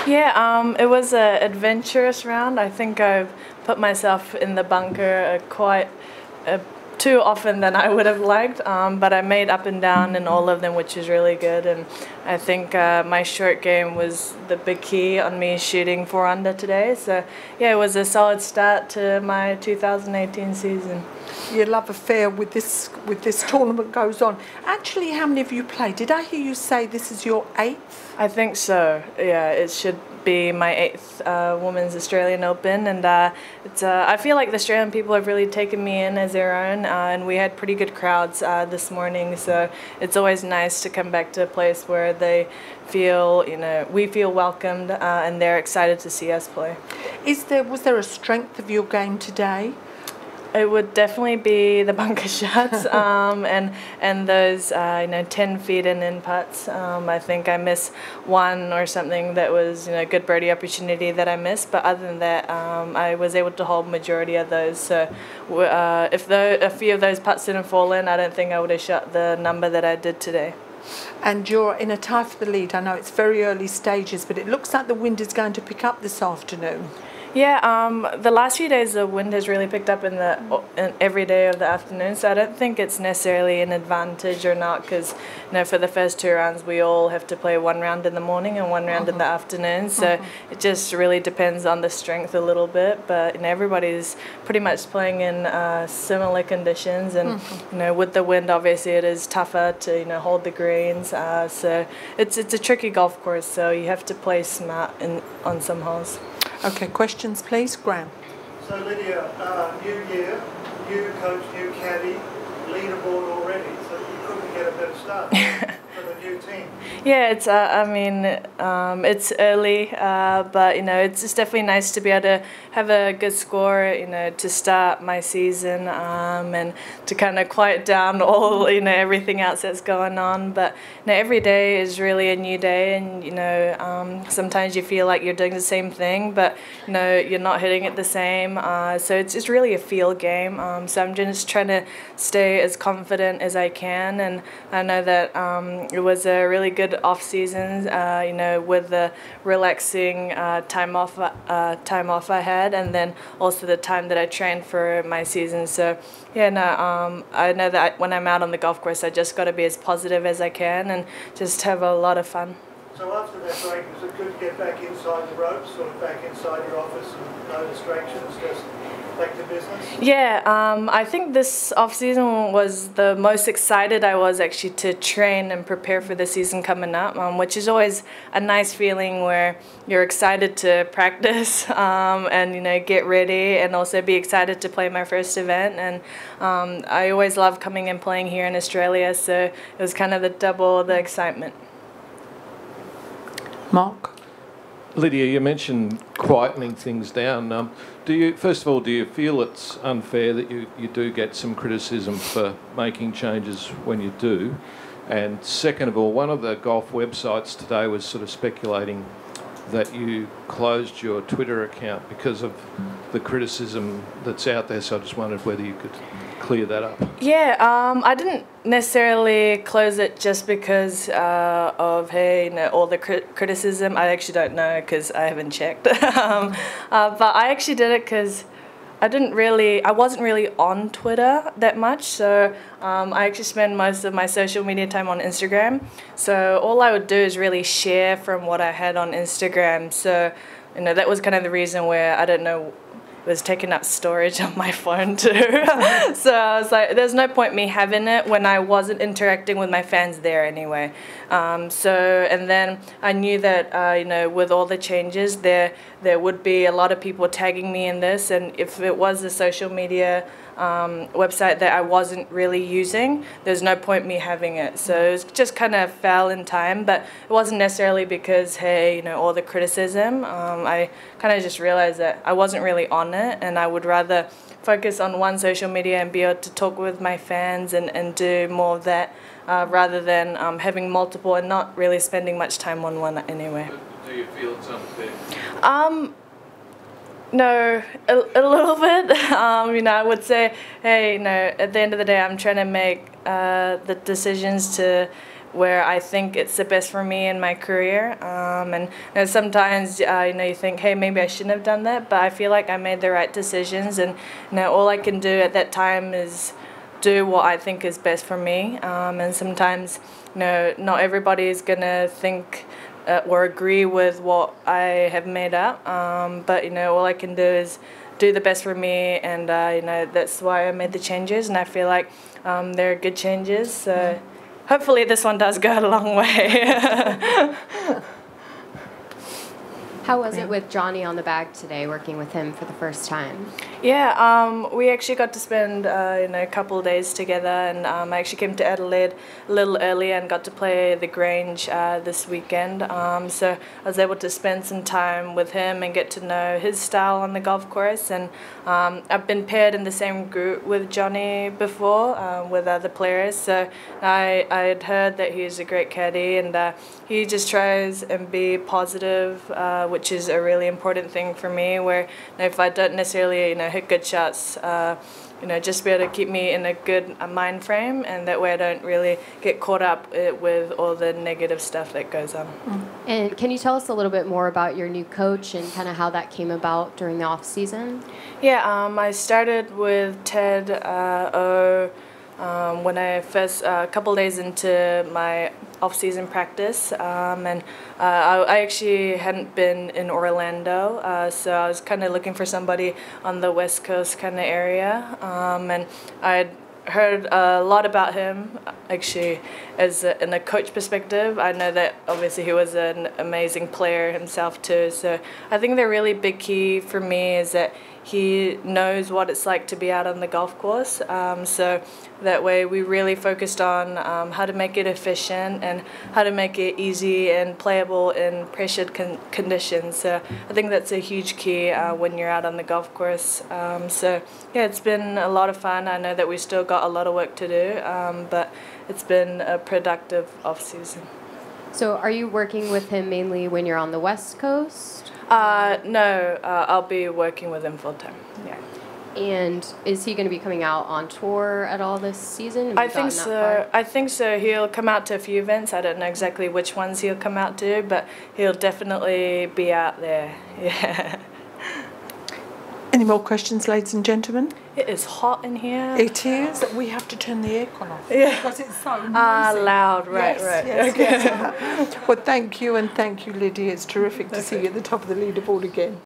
Yeah, it was an adventurous round. I think I've put myself in the bunker quite too often than I would have liked, but I made up and down in all of them, which is really good. And I think my short game was the big key on me shooting 4 under today. So yeah, it was a solid start to my 2018 season. Your love affair with this tournament goes on. Actually, how many of you played? Did I hear you say this is your 8th? I think so. Yeah, it should be my 8th Women's Australian Open, and I feel like the Australian people have really taken me in as their own, and we had pretty good crowds this morning. So it's always nice to come back to a place where they feel, we feel welcomed, and they're excited to see us play. Was there a strength of your game today? It would definitely be the bunker shots and those 10 feet and in putts. I think I missed one or something that was good birdie opportunity that I missed, but other than that, I was able to hold majority of those. So if a few of those putts didn't fall in, I don't think I would have shot the number that I did today. And you're in a tie for the lead. I know it's very early stages, but it looks like the wind is going to pick up this afternoon. Yeah, the last few days the wind has really picked up in every day of the afternoon, so I don't think it's necessarily an advantage or not, because for the first 2 rounds we all have to play 1 round in the morning and 1 round in the afternoon, so it just really depends on the strength a little bit, but everybody's pretty much playing in similar conditions, and with the wind obviously it is tougher to hold the greens, so it's a tricky golf course, so you have to play smart on some holes. Okay, questions please, Graham. So Lydia, new year, new coach, new caddy, leaderboard already, so you couldn't get a better start for the new team. Yeah, it's it's early, but it's just definitely nice to be able to have a good score, to start my season, and to kind of quiet down all everything else that's going on. But every day is really a new day, and sometimes you feel like you're doing the same thing, but you're not hitting it the same. So it's just really a feel game. So I'm just trying to stay as confident as I can, and I know that it was a really good off season, with the relaxing time off I had, and then also the time that I trained for my season. So yeah, I know that when I'm out on the golf course, I just got to be as positive as I can and just have a lot of fun. So after that break, was it good to get back inside the ropes, sort of back inside your office and no distractions, just back to business? Yeah, I think this off-season was the most excited I was actually to train and prepare for the season coming up, which is always a nice feeling where you're excited to practice and get ready, and also be excited to play my first event. And I always love coming and playing here in Australia, so it was kind of double the excitement. Mark? Lydia, you mentioned quietening things down. First of all, do you feel it's unfair that you do get some criticism for making changes when you do? And second of all, one of the golf websites today was sort of speculating that you closed your Twitter account because of the criticism that's out there, so I just wondered whether you could clear that up. Yeah, I didn't necessarily close it just because of all the criticism. I actually don't know because I haven't checked. But I actually did it because I wasn't really on Twitter that much, so I actually spend most of my social media time on Instagram. So all I would do is really share from what I had on Instagram. So that was kind of the reason where it was taking up storage on my phone too. So I was like, there's no point me having it when I wasn't interacting with my fans there anyway. And then I knew that with all the changes there would be a lot of people tagging me in this, and if it was a social media website that I wasn't really using, there's no point me having it. So it just kind of fell in time, but it wasn't necessarily because all the criticism. I kind of just realized that I wasn't really on it, and I would rather focus on one social media and be able to talk with my fans and do more of that rather than having multiple and not really spending much time on one anyway. Do you feel it's unfair? No, a little bit. I would say, hey, at the end of the day, I'm trying to make the decisions to where I think it's the best for me in my career. And sometimes you think, hey, maybe I shouldn't have done that, but I feel like I made the right decisions, and all I can do at that time is do what I think is best for me. And sometimes not everybody is gonna think or agree with what I have made up, but all I can do is do the best for me, and that's why I made the changes, and I feel like they're good changes, so hopefully this one does go a long way. How was it with Johnny on the bag today, working with him for the first time? Yeah, we actually got to spend a couple of days together, and I actually came to Adelaide a little earlier and got to play the Grange this weekend. So I was able to spend some time with him and get to know his style on the golf course. And I've been paired in the same group with Johnny before with other players, so I had heard that he's a great caddy, and he just tries and be positive, which is a really important thing for me, where if I don't necessarily hit good shots, just be able to keep me in a good mind frame, and that way I don't really get caught up with all the negative stuff that goes on. And can you tell us a little bit more about your new coach and kind of how that came about during the off season? Yeah, I started with Ted when I first, a couple days into my off-season practice, and I actually hadn't been in Orlando, so I was kind of looking for somebody on the West Coast kind of area, and I'd heard a lot about him, actually, in a coach perspective. I know that obviously he was an amazing player himself too, so I think the really big key for me is that he knows what it's like to be out on the golf course, so that way we really focused on how to make it efficient and how to make it easy and playable in pressured conditions. So I think that's a huge key when you're out on the golf course. So yeah, it's been a lot of fun. I know that we still got a lot of work to do, but it's been a productive off-season. So are you working with him mainly when you're on the West Coast? No, I'll be working with him full-time. Yeah. And is he going to be coming out on tour at all this season? I think so. I think so. He'll come out to a few events. I don't know exactly which ones he'll come out to, but he'll definitely be out there. Yeah. Any more questions, ladies and gentlemen? It is hot in here. It is. We have to turn the aircon off. Yeah. Because it's so noisy. Loud. Right, yes, right. Yes, okay. yes. Well, thank you, and thank you, Lydia. It's terrific to see you at the top of the leaderboard again.